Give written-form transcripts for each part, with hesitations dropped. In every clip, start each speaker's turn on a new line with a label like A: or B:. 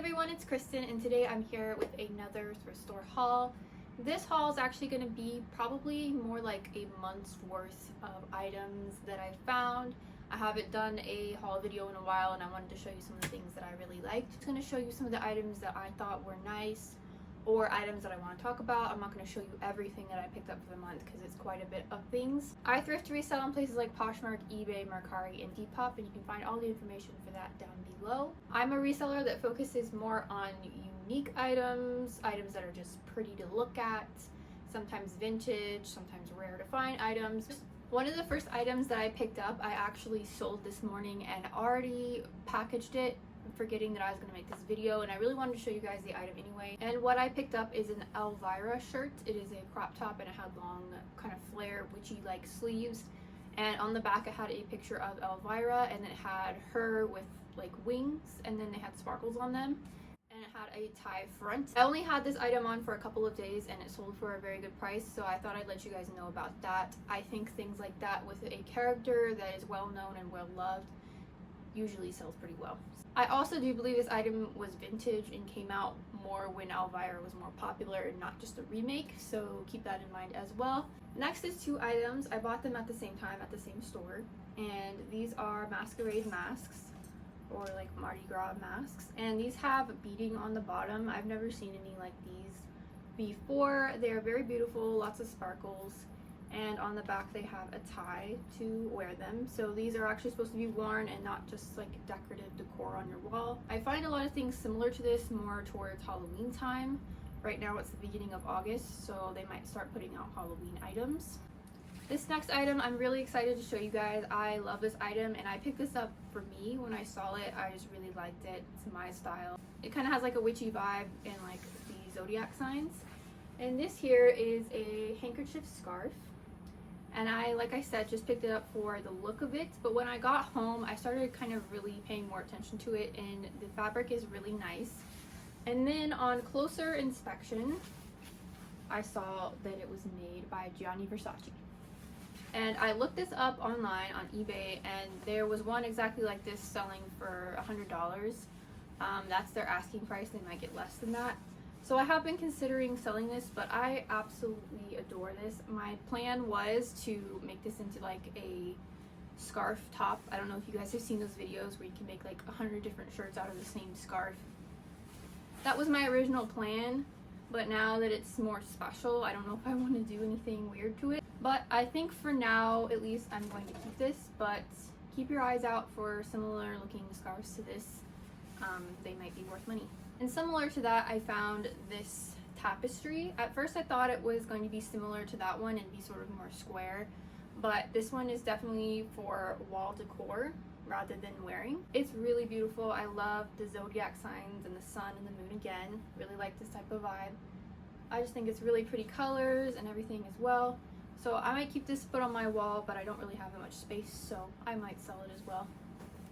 A: everyone, it's Kristen, and today I'm here with another thrift store haul. This haul is actually going to be probably more like a month's worth of items that I found. I haven't done a haul video in a while, and I wanted to show you some of the things that I really liked. I'm going to show you some of the items that I thought were nice, or items that I want to talk about. I'm not going to show you everything that I picked up for the month because it's quite a bit of things. I thrift resell on places like Poshmark, eBay, Mercari, and Depop, and you can find all the information for that down below. I'm a reseller that focuses more on unique items that are just pretty to look at, sometimes vintage, sometimes rare to find items. One of the first items that I picked up, I actually sold this morning and already packaged it, forgetting that I was going to make this video, and I really wanted to show you guys the item anyway. And what I picked up is an Elvira shirt. It is a crop top and it had long kind of flare witchy like sleeves, and on the back it had a picture of Elvira, and it had her with like wings, and then they had sparkles on them, and it had a tie front. I only had this item on for a couple of days and it sold for a very good price, so I thought I'd let you guys know about that. I think things like that with a character that is well known and well loved usually sells pretty well. I also do believe this item was vintage and came out more when Elvira was more popular and not just a remake, so keep that in mind as well. Next is two items. I bought them at the same time at the same store, and these are masquerade masks, or like Mardi Gras masks, and these have beading on the bottom. I've never seen any like these before. They are very beautiful, lots of sparkles, and on the back they have a tie to wear them. So these are actually supposed to be worn and not just like decorative decor on your wall. I find a lot of things similar to this more towards Halloween time. Right now it's the beginning of August, so they might start putting out Halloween items. This next item I'm really excited to show you guys. I love this item and I picked this up for me. When I saw it, I just really liked it. It's my style. It kind of has like a witchy vibe and like the zodiac signs. And this here is a handkerchief scarf. And I, like I said, just picked it up for the look of it, but when I got home I started kind of really paying more attention to it, and the fabric is really nice. And then on closer inspection I saw that it was made by Gianni Versace, and I looked this up online on eBay, and there was one exactly like this selling for $100. That's their asking price. They might get less than that. So I have been considering selling this, but I absolutely adore this. My plan was to make this into like a scarf top. I don't know if you guys have seen those videos where you can make like 100 different shirts out of the same scarf. That was my original plan, but now that it's more special, I don't know if I want to do anything weird to it. But I think for now, at least, I'm going to keep this, but keep your eyes out for similar looking scarves to this. They might be worth money. And similar to that, I found this tapestry. At first I thought it was going to be similar to that one and be sort of more square, but this one is definitely for wall decor rather than wearing. It's really beautiful. I love the zodiac signs and the sun and the moon again. Really like this type of vibe. I just think it's really pretty colors and everything as well. So I might keep this put on my wall, but I don't really have that much space, so I might sell it as well.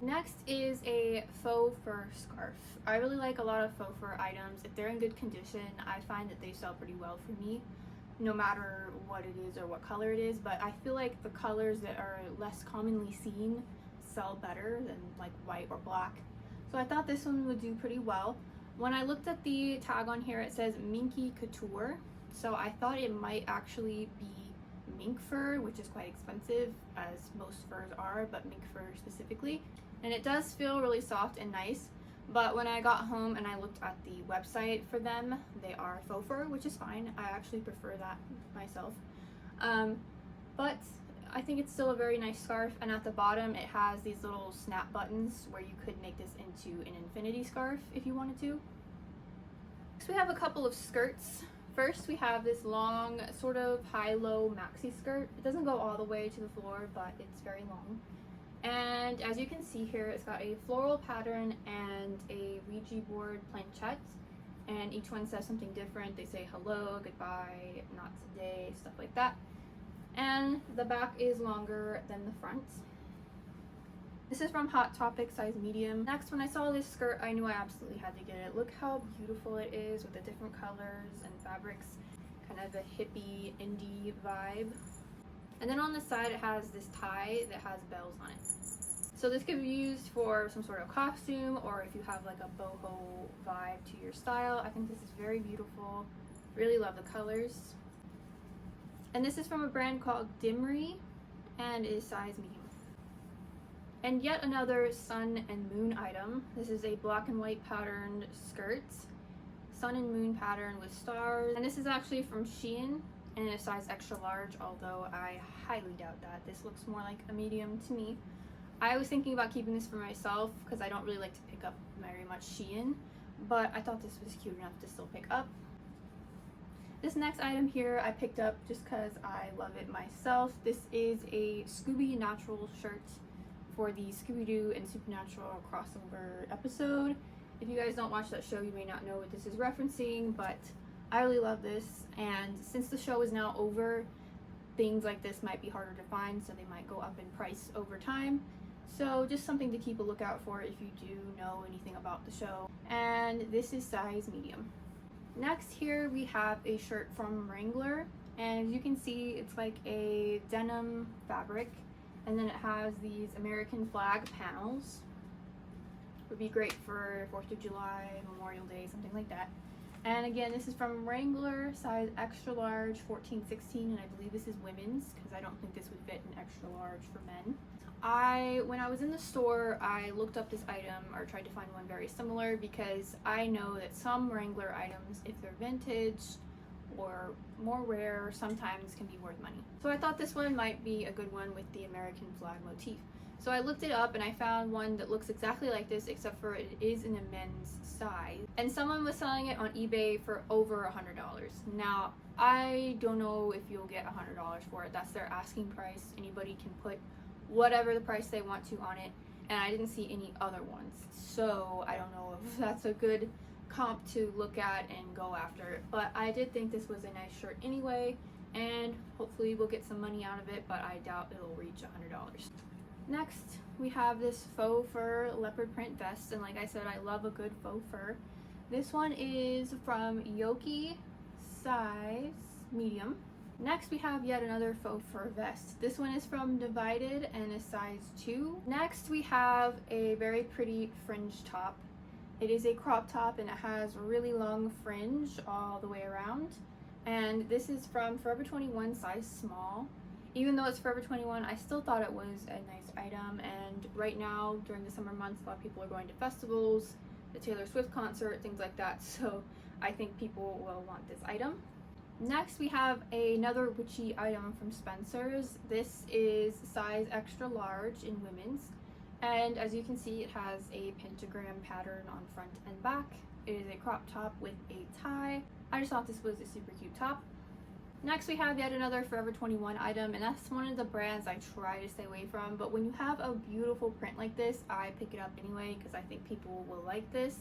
A: Next is a faux fur scarf. I really like a lot of faux fur items. If they're in good condition, I find that they sell pretty well for me, no matter what it is or what color it is. But I feel like the colors that are less commonly seen sell better than like white or black. So I thought this one would do pretty well. When I looked at the tag on here, it says Minky Couture. So I thought it might actually be mink fur, which is quite expensive, as most furs are, but mink fur specifically. And it does feel really soft and nice, but when I got home and I looked at the website for them, they are faux fur, which is fine. I actually prefer that myself. But I think it's still a very nice scarf, and at the bottom it has these little snap buttons where you could make this into an infinity scarf if you wanted to. Next we have a couple of skirts. First we have this long sort of high-low maxi skirt. It doesn't go all the way to the floor, but it's very long. And as you can see here, it's got a floral pattern and a Ouija board planchette, and each one says something different. They say hello, goodbye, not today, stuff like that. And the back is longer than the front. This is from Hot Topic, size medium. Next, when I saw this skirt, I knew I absolutely had to get it. Look how beautiful it is with the different colors and fabrics, kind of a hippie indie vibe. And then on the side it has this tie that has bells on it. So this could be used for some sort of costume, or if you have like a boho vibe your style. I think this is very beautiful. Really love the colors. And this is from a brand called Dimmery and is size medium. And yet another sun and moon item. This is a black and white patterned skirt, sun and moon pattern with stars. And this is actually from Shein and a size extra large, although I highly doubt that. This looks more like a medium to me. I was thinking about keeping this for myself because I don't really like to pick up very much Shein, but I thought this was cute enough to still pick up. This next item here I picked up just because I love it myself. This is a Scooby Natural shirt for the Scooby-Doo and Supernatural crossover episode. If you guys don't watch that show, you may not know what this is referencing, but I really love this, and since the show is now over, things like this might be harder to find, so they might go up in price over time. So just something to keep a lookout for if you do know anything about the show. And this is size medium. Next here we have a shirt from Wrangler, and as you can see, it's like a denim fabric, and then it has these American flag panels. Would be great for 4th of July, Memorial Day, something like that. And again, this is from Wrangler, size extra large, 14-16, and I believe this is women's because I don't think this would fit an extra large for men. When I was in the store, I looked up this item or tried to find one very similar because I know that some Wrangler items, if they're vintage or more rare, sometimes can be worth money. So I thought this one might be a good one with the American flag motif. So I looked it up and I found one that looks exactly like this, except for it is in a men's size. And someone was selling it on eBay for over $100. Now, I don't know if you'll get $100 for it. That's their asking price. Anybody can put whatever the price they want to on it. And I didn't see any other ones. So I don't know if that's a good comp to look at and go after. But I did think this was a nice shirt anyway. And hopefully we'll get some money out of it, but I doubt it'll reach $100. Next, we have this faux fur leopard print vest, and like I said, I love a good faux fur. This one is from Yoki, size medium. Next, we have yet another faux fur vest. This one is from Divided and is size 2. Next, we have a very pretty fringe top. It is a crop top and it has really long fringe all the way around. And this is from Forever 21, size small. Even though it's Forever 21, I still thought it was a nice item, and right now during the summer months a lot of people are going to festivals, the Taylor Swift concert, things like that, so I think people will want this item. Next we have another witchy item from Spencer's. This is size extra large in women's, and as you can see it has a pentagram pattern on front and back. It is a crop top with a tie. I just thought this was a super cute top. Next we have yet another Forever 21 item, and that's one of the brands I try to stay away from, but when you have a beautiful print like this, I pick it up anyway because I think people will like this.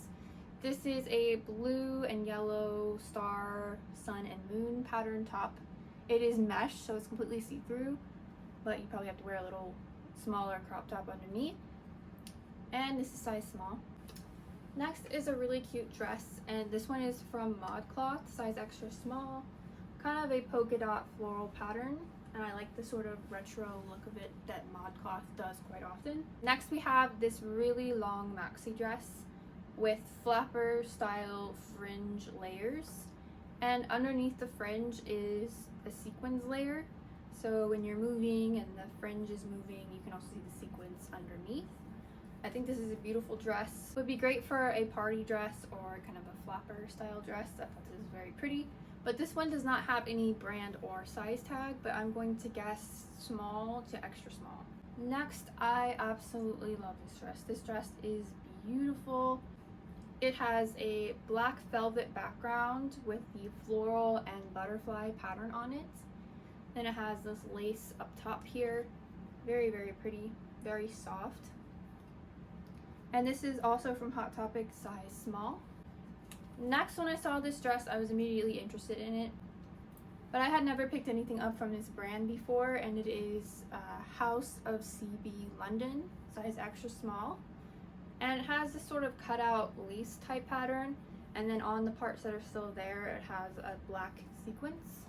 A: This is a blue and yellow star, sun and moon pattern top. It is mesh, so it's completely see-through, but you probably have to wear a little smaller crop top underneath. And this is size small. Next is a really cute dress, and this one is from ModCloth, size extra small. Kind of a polka dot floral pattern, and I like the sort of retro look of it that ModCloth does quite often. Next we have this really long maxi dress with flapper style fringe layers, and underneath the fringe is a sequins layer, so when you're moving and the fringe is moving you can also see the sequins underneath. I think this is a beautiful dress. Would be great for a party dress or kind of a flapper style dress. I thought this was very pretty. But this one does not have any brand or size tag, but I'm going to guess small to extra small. Next, I absolutely love this dress. This dress is beautiful. It has a black velvet background with the floral and butterfly pattern on it. Then it has this lace up top here. Very, very pretty, very soft. And this is also from Hot Topic, size small. Next, when I saw this dress, I was immediately interested in it, but I had never picked anything up from this brand before, and it is House of CB London, size extra small, and it has this sort of cutout lace type pattern, and then on the parts that are still there it has a black sequence.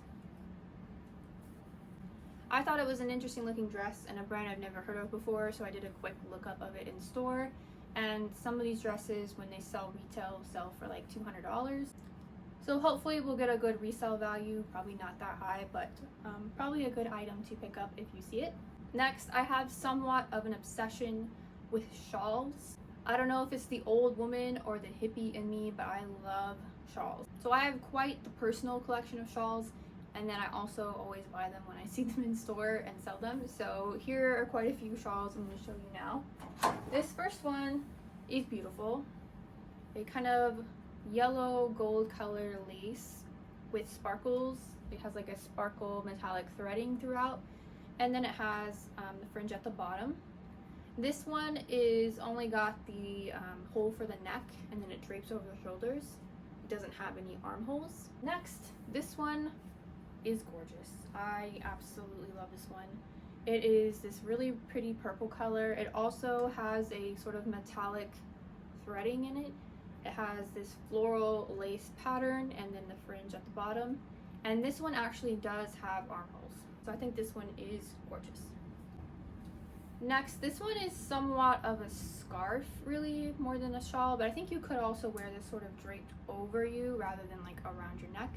A: I thought it was an interesting looking dress and a brand I've never heard of before, so I did a quick lookup of it in store, and some of these dresses, when they sell retail, sell for like $200. So hopefully we'll get a good resale value, probably not that high, but probably a good item to pick up if you see it. Next, I have somewhat of an obsession with shawls. I don't know if it's the old woman or the hippie in me, but I love shawls. So I have quite the personal collection of shawls, and then I also always buy them when I see them in store and sell them. So here are quite a few shawls I'm going to show you now. This first one is beautiful. A kind of yellow gold color lace with sparkles. It has like a sparkle metallic threading throughout, and then it has the fringe at the bottom. This one is only got the hole for the neck, and then it drapes over the shoulders. It doesn't have any armholes. Next, this one is gorgeous. I absolutely love this one. It is this really pretty purple color. It also has a sort of metallic threading in it. It has this floral lace pattern and then the fringe at the bottom. And this one actually does have armholes. So I think this one is gorgeous. Next, this one is somewhat of a scarf, really, more than a shawl, but I think you could also wear this sort of draped over you rather than like around your neck.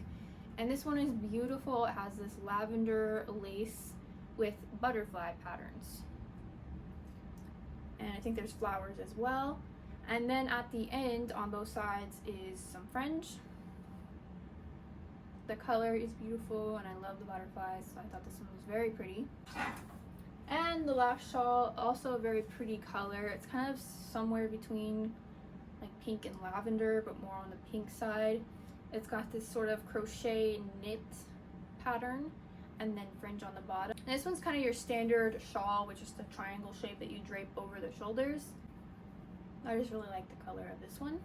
A: And this one is beautiful. It has this lavender lace with butterfly patterns. And I think there's flowers as well. And then at the end on both sides is some fringe. The color is beautiful and I love the butterflies, so I thought this one was very pretty. And the last shawl, also a very pretty color. It's kind of somewhere between like pink and lavender, but more on the pink side. It's got this sort of crochet knit pattern and then fringe on the bottom. And this one's kind of your standard shawl, which is the triangle shape that you drape over the shoulders. I just really like the color of this one.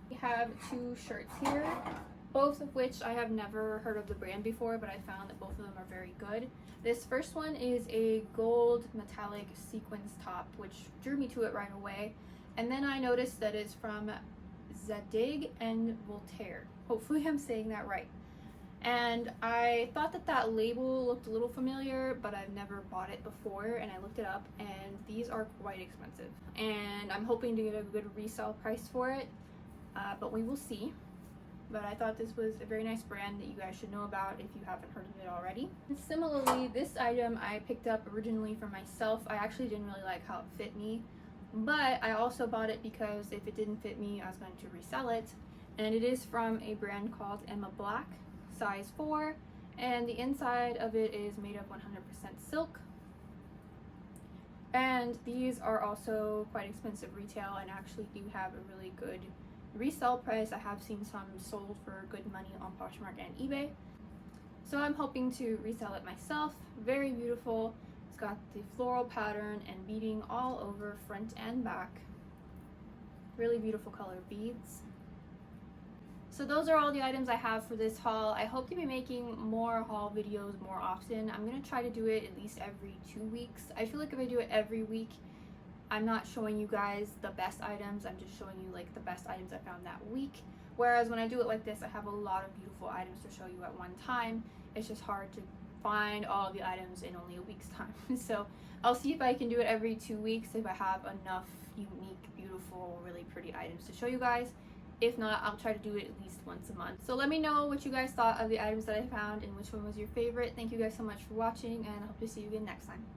A: We have two shirts here, both of which I have never heard of the brand before, but I found that both of them are very good. This first one is a gold metallic sequins top, which drew me to it right away. And then I noticed that it's from Zadig and Voltaire. Hopefully I'm saying that right. And I thought that that label looked a little familiar, but I've never bought it before, and I looked it up, and these are quite expensive. And I'm hoping to get a good resale price for it, but we will see. But I thought this was a very nice brand that you guys should know about if you haven't heard of it already. And similarly, this item I picked up originally for myself. I actually didn't really like how it fit me, but I also bought it because if it didn't fit me, I was going to resell it. And it is from a brand called Emma Black, size 4, and the inside of it is made of 100% silk. And these are also quite expensive retail and actually do have a really good resale price. I have seen some sold for good money on Poshmark and eBay. So I'm hoping to resell it myself. Very beautiful. It's got the floral pattern and beading all over front and back. Really beautiful color beads. So those are all the items I have for this haul. I hope to be making more haul videos more often. I'm going to try to do it at least every 2 weeks. I feel like if I do it every week, I'm not showing you guys the best items. I'm just showing you like the best items I found that week. Whereas when I do it like this, I have a lot of beautiful items to show you at one time. It's just hard to find all the items in only a week's time. So I'll see if I can do it every 2 weeks if I have enough unique, beautiful, really pretty items to show you guys. If not, I'll try to do it at least once a month. So let me know what you guys thought of the items that I found and which one was your favorite. Thank you guys so much for watching, and I hope to see you again next time.